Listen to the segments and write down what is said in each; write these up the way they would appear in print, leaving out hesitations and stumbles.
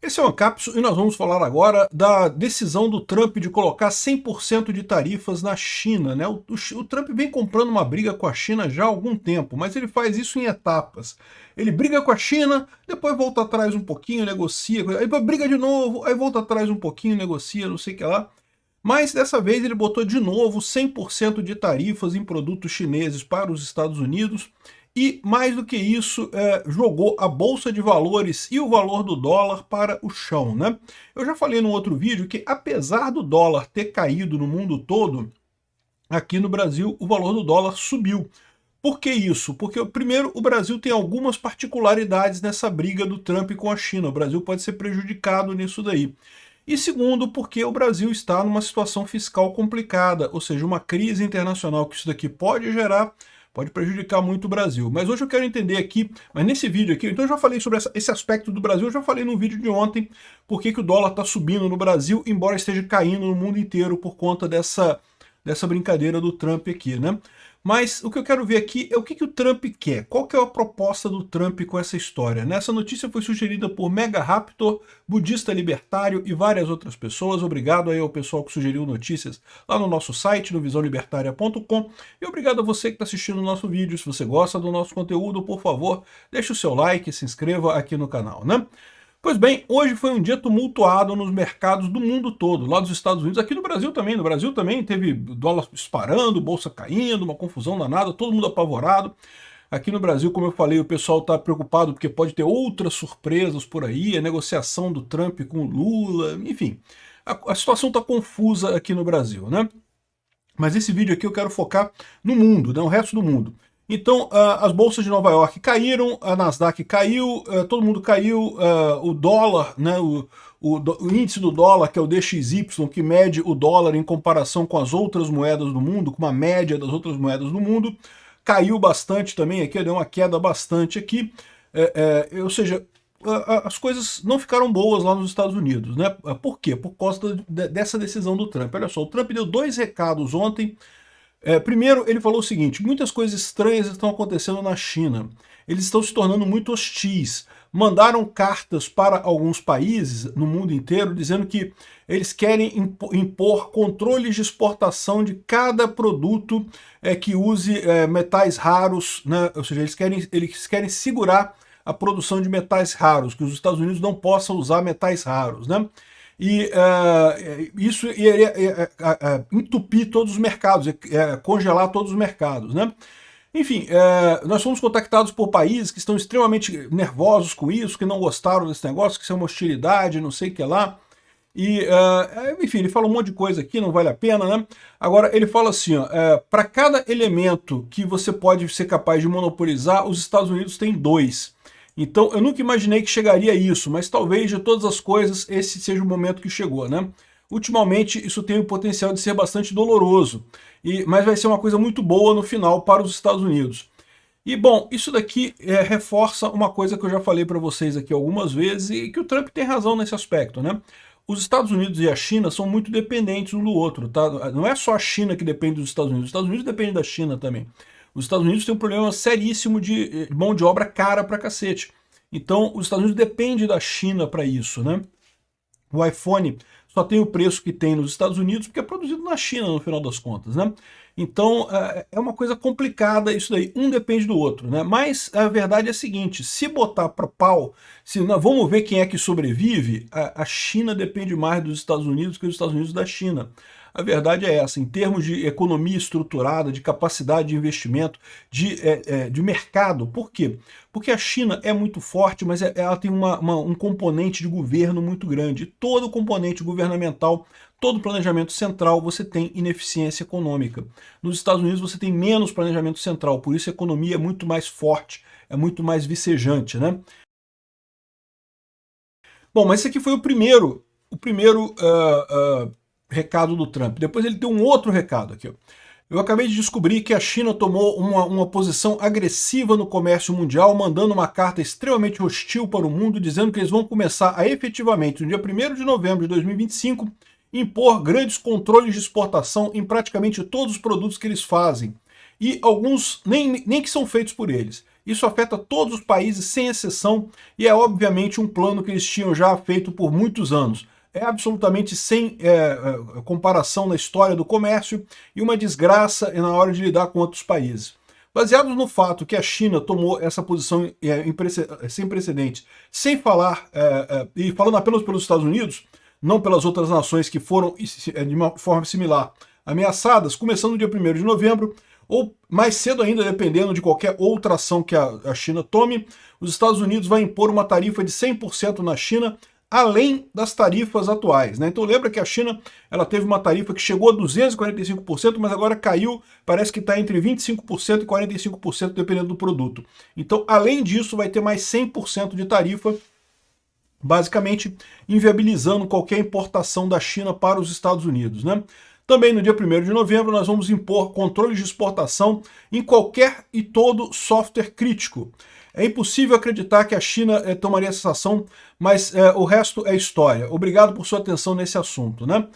Esse é o Ancapsu e nós vamos falar agora da decisão do Trump de colocar 100% de tarifas na China, né? O Trump vem comprando uma briga com a China já há algum tempo, mas ele faz isso em etapas. Ele briga com a China, depois volta atrás um pouquinho, negocia, aí briga de novo, aí volta atrás um pouquinho, negocia, não sei o que lá. Mas dessa vez ele botou de novo 100% de tarifas em produtos chineses para os Estados Unidos e, mais do que isso, jogou a Bolsa de Valores e o valor do dólar para o chão, né? Eu já falei num outro vídeo que, apesar do dólar ter caído no mundo todo, aqui no Brasil o valor do dólar subiu. Por que isso? Porque, primeiro, o Brasil tem algumas particularidades nessa briga do Trump com a China. O Brasil pode ser prejudicado nisso daí. E segundo, porque o Brasil está numa situação fiscal complicada, ou seja, uma crise internacional que isso daqui pode gerar, pode prejudicar muito o Brasil. Mas hoje eu quero entender aqui, mas nesse vídeo aqui, então eu já falei sobre esse aspecto do Brasil, eu já falei no vídeo de ontem, por que o dólar está subindo no Brasil, embora esteja caindo no mundo inteiro por conta dessa brincadeira do Trump aqui, né? Mas o que eu quero ver aqui é o que o Trump quer. Qual que é a proposta do Trump com essa história? Essa notícia foi sugerida por Mega Raptor, budista libertário e várias outras pessoas. Obrigado aí ao pessoal que sugeriu notícias lá no nosso site, no visãolibertaria.com. E obrigado a você que está assistindo o nosso vídeo. Se você gosta do nosso conteúdo, por favor, deixe o seu like e se inscreva aqui no canal, né? Pois bem, hoje foi um dia tumultuado nos mercados do mundo todo, lá dos Estados Unidos, aqui no Brasil também. No Brasil também teve dólar disparando, bolsa caindo, uma confusão danada, todo mundo apavorado. Aqui no Brasil, como eu falei, o pessoal está preocupado porque pode ter outras surpresas por aí, a negociação do Trump com o Lula, enfim. A situação está confusa aqui no Brasil, né? Mas esse vídeo aqui eu quero focar no mundo, né, o resto do mundo. Então, as bolsas de Nova York caíram, a Nasdaq caiu, todo mundo caiu, o dólar, né, o índice do dólar, que é o DXY, que mede o dólar em comparação com as outras moedas do mundo, com uma média das outras moedas do mundo, caiu bastante também aqui, deu uma queda bastante aqui, ou seja, as coisas não ficaram boas lá nos Estados Unidos, né? Por quê? Por causa dessa decisão do Trump. Olha só, o Trump deu dois recados ontem. Primeiro, ele falou o seguinte: muitas coisas estranhas estão acontecendo na China. Eles estão se tornando muito hostis. Mandaram cartas para alguns países no mundo inteiro dizendo que eles querem impor controles de exportação de cada produto que use metais raros, né? Ou seja, eles querem segurar a produção de metais raros, que os Estados Unidos não possam usar metais raros, né? E isso iria entupir todos os mercados, congelar todos os mercados, né? Enfim, nós fomos contactados por países que estão extremamente nervosos com isso, que não gostaram desse negócio, que isso é uma hostilidade, não sei o que lá. E, enfim, ele fala um monte de coisa aqui, não vale a pena, né? Agora, ele fala assim, para cada elemento que você pode ser capaz de monopolizar, os Estados Unidos têm dois. Então, eu nunca imaginei que chegaria a isso, mas talvez de todas as coisas, esse seja o momento que chegou, né? Ultimamente, isso tem o potencial de ser bastante doloroso, mas vai ser uma coisa muito boa no final para os Estados Unidos. E, bom, isso daqui reforça uma coisa que eu já falei para vocês aqui algumas vezes e que o Trump tem razão nesse aspecto, né? Os Estados Unidos e a China são muito dependentes um do outro, tá? Não é só a China que depende dos Estados Unidos, os Estados Unidos dependem da China também. Os Estados Unidos têm um problema seríssimo de mão de obra cara pra cacete. Então, os Estados Unidos dependem da China para isso, né? O iPhone só tem o preço que tem nos Estados Unidos porque é produzido na China, no final das contas, né? Então, é uma coisa complicada isso daí. Um depende do outro, né? Mas a verdade é a seguinte, se botar para pau, vamos ver quem é que sobrevive, a China depende mais dos Estados Unidos que os Estados Unidos da China. A verdade é essa, em termos de economia estruturada, de capacidade de investimento, de mercado. Por quê? Porque a China é muito forte, mas ela tem um componente de governo muito grande. Todo componente governamental, todo planejamento central, você tem ineficiência econômica. Nos Estados Unidos você tem menos planejamento central, por isso a economia é muito mais forte, é muito mais vicejante, né? Bom, mas esse aqui foi o primeiro recado do Trump. Depois ele tem um outro recado aqui. Ó. Eu acabei de descobrir que a China tomou uma posição agressiva no comércio mundial, mandando uma carta extremamente hostil para o mundo, dizendo que eles vão começar a efetivamente, no dia 1º de novembro de 2025, impor grandes controles de exportação em praticamente todos os produtos que eles fazem. E alguns nem que são feitos por eles. Isso afeta todos os países sem exceção e é obviamente um plano que eles tinham já feito por muitos anos. É absolutamente sem comparação na história do comércio e uma desgraça na hora de lidar com outros países. Baseados no fato que a China tomou essa posição sem precedentes, sem falar, e falando apenas pelos Estados Unidos, não pelas outras nações que foram, de uma forma similar, ameaçadas, começando no dia 1º de novembro, ou mais cedo ainda, dependendo de qualquer outra ação que a China tome, os Estados Unidos vai impor uma tarifa de 100% na China, além das tarifas atuais, né? Então lembra que a China ela teve uma tarifa que chegou a 245%, mas agora caiu, parece que está entre 25% e 45%, dependendo do produto. Então, além disso, vai ter mais 100% de tarifa, basicamente inviabilizando qualquer importação da China para os Estados Unidos, né? Também no dia 1º de novembro nós vamos impor controles de exportação em qualquer e todo software crítico. É impossível acreditar que a China tomaria essa ação, mas o resto é história. Obrigado por sua atenção nesse assunto, né?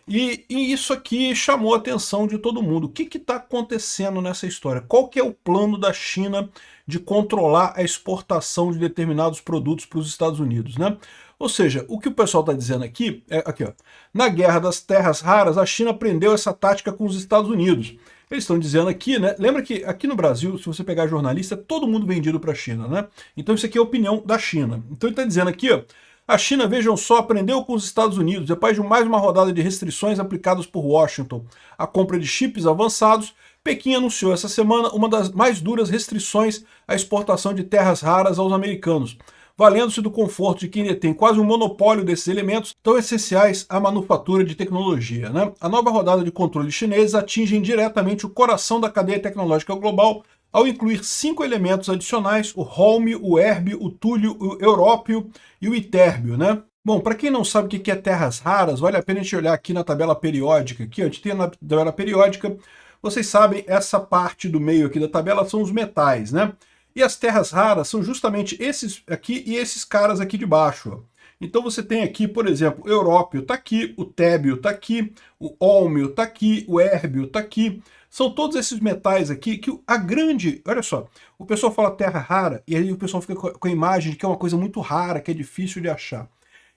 E isso aqui chamou a atenção de todo mundo. O que está acontecendo nessa história? Qual que é o plano da China de controlar a exportação de determinados produtos para os Estados Unidos, né? Ou seja, o que o pessoal está dizendo aqui é, aqui, ó, na Guerra das Terras Raras, a China aprendeu essa tática com os Estados Unidos. Eles estão dizendo aqui, né? Lembra que aqui no Brasil, se você pegar jornalista, é todo mundo vendido para a China, né? Então isso aqui é a opinião da China. Então ele está dizendo aqui, ó, a China, vejam só, aprendeu com os Estados Unidos, depois de mais uma rodada de restrições aplicadas por Washington à compra de chips avançados, Pequim anunciou essa semana uma das mais duras restrições à exportação de terras raras aos americanos, valendo-se do conforto de quem detém quase um monopólio desses elementos tão essenciais à manufatura de tecnologia, né? A nova rodada de controle chinês atinge diretamente o coração da cadeia tecnológica global, ao incluir 5 elementos adicionais, o holmio, o érbio, o túlio, o európio e o itérbio, né? Bom, para quem não sabe o que é terras raras, vale a pena a gente olhar aqui na tabela periódica. Aqui, a gente tem na tabela periódica, vocês sabem, essa parte do meio aqui da tabela são os metais, né? E as terras raras são justamente esses aqui e esses caras aqui de baixo, ó. Então você tem aqui, por exemplo, o európio está aqui, o tébio está aqui, o hólmio está aqui, o érbio está aqui. São todos esses metais aqui que a grande... Olha só, o pessoal fala terra rara e aí o pessoal fica com a imagem de que é uma coisa muito rara, que é difícil de achar.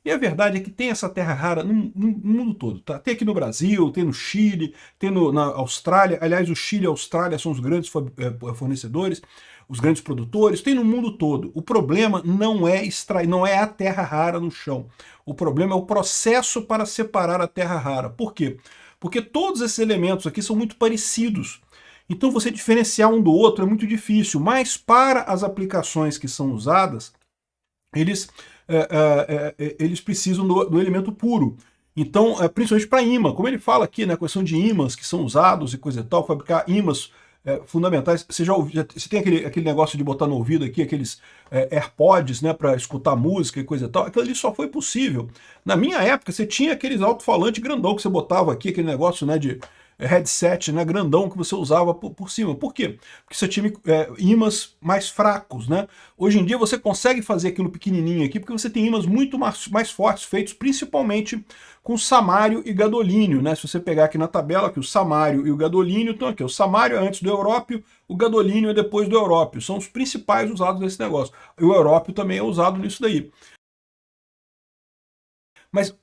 E a verdade é que tem essa terra rara no mundo todo, tá? Tem aqui no Brasil, tem no Chile, tem na Austrália. Aliás, o Chile e a Austrália são os grandes fornecedores, os grandes produtores, tem no mundo todo. O problema não é extrair, não é a terra rara no chão. O problema é o processo para separar a terra rara. Por quê? Porque todos esses elementos aqui são muito parecidos. Então você diferenciar um do outro é muito difícil, mas para as aplicações que são usadas, eles precisam do elemento puro. Então, principalmente para ímã, como ele fala aqui, né, a questão de ímãs que são usados e coisa e tal, fabricar ímãs fundamentais. Você já ouviu, você tem aquele negócio de botar no ouvido aqui, aqueles AirPods, né, para escutar música e coisa e tal. Aquilo ali só foi possível. Na minha época, você tinha aqueles alto-falantes grandão que você botava aqui, aquele negócio, né, de headset, né, grandão que você usava por cima. Por quê? Porque você tinha ímãs mais fracos, né? Hoje em dia você consegue fazer aquilo pequenininho aqui porque você tem ímãs muito mais fortes, feitos principalmente com samário e gadolínio, né? Se você pegar aqui na tabela, aqui, o samário e o gadolínio estão aqui. O samário é antes do európio, o gadolínio é depois do európio. São os principais usados nesse negócio. E o európio também é usado nisso daí. Mas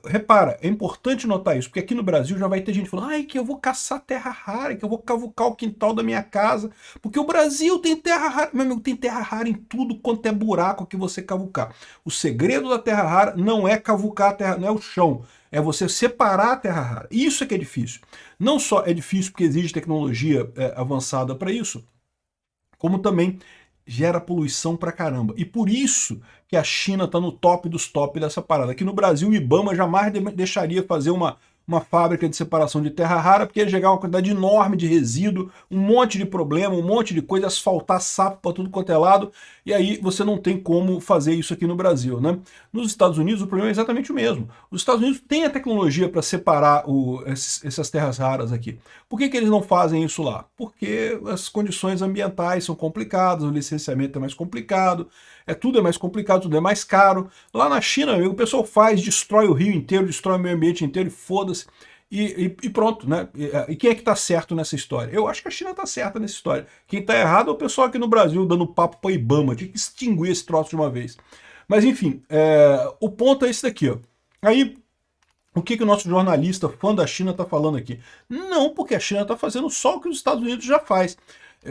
repara, é importante notar isso, porque aqui no Brasil já vai ter gente falando, ai, que eu vou caçar terra rara, que eu vou cavucar o quintal da minha casa, porque o Brasil tem terra rara. Meu amigo, tem terra rara em tudo quanto é buraco que você cavucar. O segredo da terra rara não é cavucar a terra, não é o chão, é você separar a terra rara. Isso é que é difícil. Não só é difícil porque exige tecnologia avançada para isso, como também gera poluição pra caramba. E por isso que a China está no top dos top dessa parada. Aqui no Brasil, o IBAMA jamais deixaria fazer uma fábrica de separação de terra rara, porque ia chegar uma quantidade enorme de resíduo, um monte de problema, um monte de coisa, asfaltar sapo para tudo quanto é lado, e aí você não tem como fazer isso aqui no Brasil, né? Nos Estados Unidos o problema é exatamente o mesmo. Os Estados Unidos têm a tecnologia para separar essas terras raras aqui. Por que eles não fazem isso lá? Porque as condições ambientais são complicadas, o licenciamento é mais complicado, tudo é mais complicado, tudo é mais caro. Lá na China, amigo, o pessoal destrói o rio inteiro, destrói o meio ambiente inteiro e foda-se. e pronto, né? E quem é que está certo nessa história? Eu acho que a China está certa nessa história. Quem está errado é o pessoal aqui no Brasil dando papo para Ibama, tinha que extinguir esse troço de uma vez. Mas enfim, o ponto é esse daqui, ó. Aí, o que o nosso jornalista fã da China está falando aqui? Não, porque a China está fazendo só o que os Estados Unidos já faz,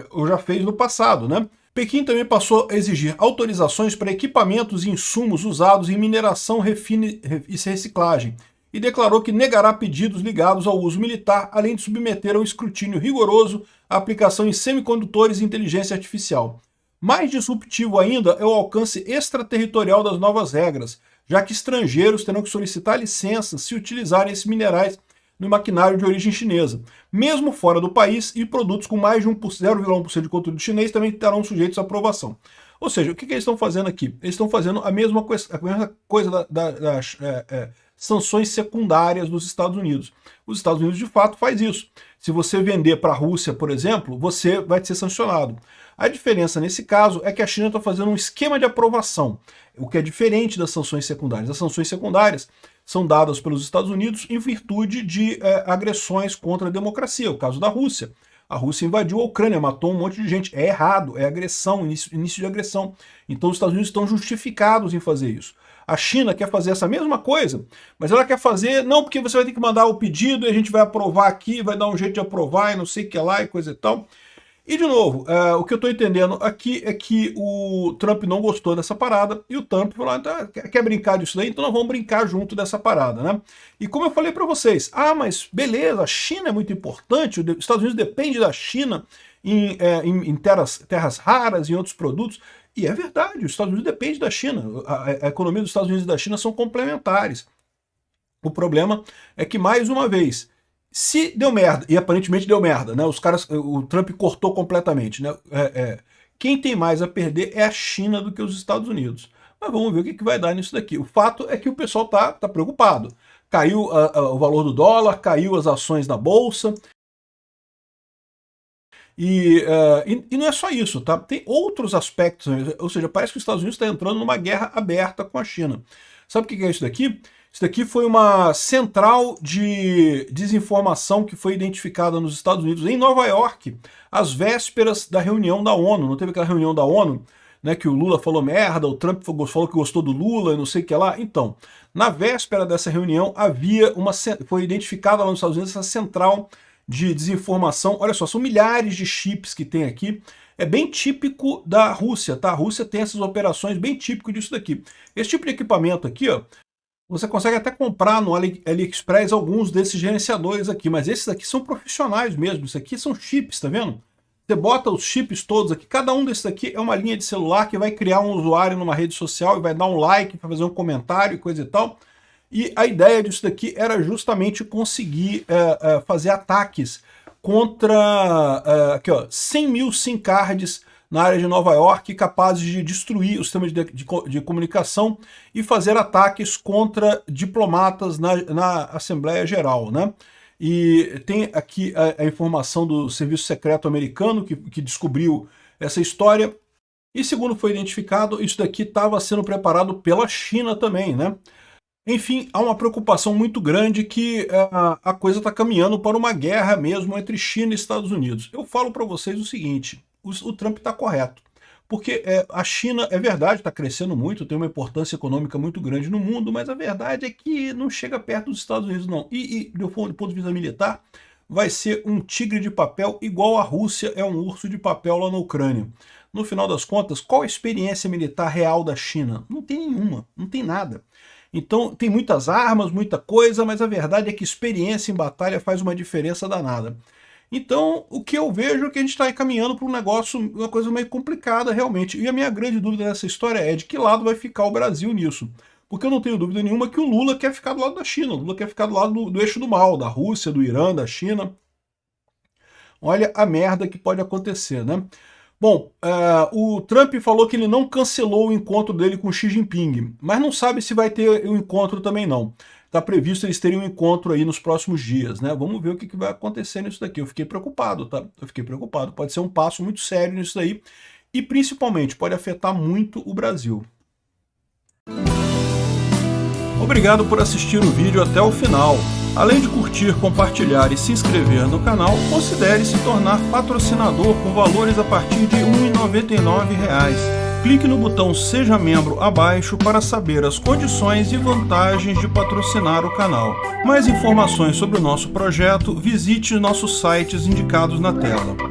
ou já fez no passado, né? Pequim também passou a exigir autorizações para equipamentos e insumos usados em mineração, refino e reciclagem, e declarou que negará pedidos ligados ao uso militar, além de submeter a um escrutínio rigoroso a aplicação em semicondutores e inteligência artificial. Mais disruptivo ainda é o alcance extraterritorial das novas regras, já que estrangeiros terão que solicitar licenças se utilizarem esses minerais no maquinário de origem chinesa. Mesmo fora do país, e produtos com mais de 0,1% de conteúdo chinês também estarão sujeitos à aprovação. Ou seja, o que eles estão fazendo aqui? Eles estão fazendo a mesma coisa das sanções secundárias dos Estados Unidos. Os Estados Unidos, de fato, faz isso. Se você vender para a Rússia, por exemplo, você vai ser sancionado. A diferença nesse caso é que a China está fazendo um esquema de aprovação, o que é diferente das sanções secundárias. As sanções secundárias são dadas pelos Estados Unidos em virtude de agressões contra a democracia, o caso da Rússia. A Rússia invadiu a Ucrânia, matou um monte de gente. É errado, é agressão, início de agressão. Então os Estados Unidos estão justificados em fazer isso. A China quer fazer essa mesma coisa, mas ela quer fazer, não porque você vai ter que mandar o pedido e a gente vai aprovar aqui, vai dar um jeito de aprovar e não sei o que lá e coisa e tal. E, de novo, o que eu estou entendendo aqui é que o Trump não gostou dessa parada e o Trump falou, quer brincar disso daí? Então nós vamos brincar junto dessa parada, né? E como eu falei para vocês, mas beleza, a China é muito importante, os Estados Unidos depende da China em terras raras, em outros produtos. E é verdade, os Estados Unidos dependem da China, a economia dos Estados Unidos e da China são complementares. O problema é que, mais uma vez, se deu merda, e aparentemente deu merda, né? O Trump cortou completamente, né? Quem tem mais a perder é a China do que os Estados Unidos. Mas vamos ver o que vai dar nisso daqui. O fato é que o pessoal tá preocupado. Caiu o valor do dólar, caiu as ações na bolsa. E não é só isso, tá? Tem outros aspectos, ou seja, parece que os Estados Unidos está entrando numa guerra aberta com a China. Sabe o que é isso daqui? Isso daqui foi uma central de desinformação que foi identificada nos Estados Unidos, em Nova York, às vésperas da reunião da ONU. Não teve aquela reunião da ONU, né, que o Lula falou merda, o Trump falou que gostou do Lula e não sei o que lá? Então, na véspera dessa reunião, foi identificada lá nos Estados Unidos essa central de desinformação. Olha só, são milhares de chips que tem aqui. É bem típico da Rússia, tá? A Rússia tem essas operações, bem típico disso daqui. Esse tipo de equipamento aqui, ó, você consegue até comprar no AliExpress alguns desses gerenciadores aqui, mas esses aqui são profissionais mesmo. Isso aqui são chips, tá vendo? Você bota os chips todos aqui, cada um desses aqui é uma linha de celular que vai criar um usuário numa rede social e vai dar um like, para fazer um comentário e coisa e tal. E a ideia disso daqui era justamente conseguir fazer ataques contra aqui, ó, 100 mil SIM cards na área de Nova York, capazes de destruir o sistema de comunicação e fazer ataques contra diplomatas na Assembleia Geral, né? E tem aqui a informação do Serviço Secreto Americano que descobriu essa história. E segundo foi identificado, isso daqui estava sendo preparado pela China também, né? Enfim, há uma preocupação muito grande que a coisa está caminhando para uma guerra mesmo entre China e Estados Unidos. Eu falo para vocês o seguinte, o Trump está correto, porque a China, é verdade, está crescendo muito, tem uma importância econômica muito grande no mundo, mas a verdade é que não chega perto dos Estados Unidos, não. E do ponto de vista militar, vai ser um tigre de papel igual a Rússia é um urso de papel lá na Ucrânia. No final das contas, qual a experiência militar real da China? Não tem nenhuma, não tem nada. Então tem muitas armas, muita coisa, mas a verdade é que experiência em batalha faz uma diferença danada. Então o que eu vejo é que a gente está caminhando para um negócio, uma coisa meio complicada realmente. E a minha grande dúvida nessa história é de que lado vai ficar o Brasil nisso. Porque eu não tenho dúvida nenhuma que o Lula quer ficar do lado da China, o Lula quer ficar do lado do eixo do mal, da Rússia, do Irã, da China. Olha a merda que pode acontecer, né? Bom, o Trump falou que ele não cancelou o encontro dele com Xi Jinping, mas não sabe se vai ter um encontro também não. Está previsto eles terem um encontro aí nos próximos dias, né? Vamos ver o que vai acontecer nisso daqui. Eu fiquei preocupado, tá? Eu fiquei preocupado. Pode ser um passo muito sério nisso daí e principalmente pode afetar muito o Brasil. Obrigado por assistir o vídeo até o final. Além de curtir, compartilhar e se inscrever no canal, considere se tornar patrocinador com valores a partir de R$ 1,99. Clique no botão Seja Membro abaixo para saber as condições e vantagens de patrocinar o canal. Mais informações sobre o nosso projeto, visite nossos sites indicados na tela.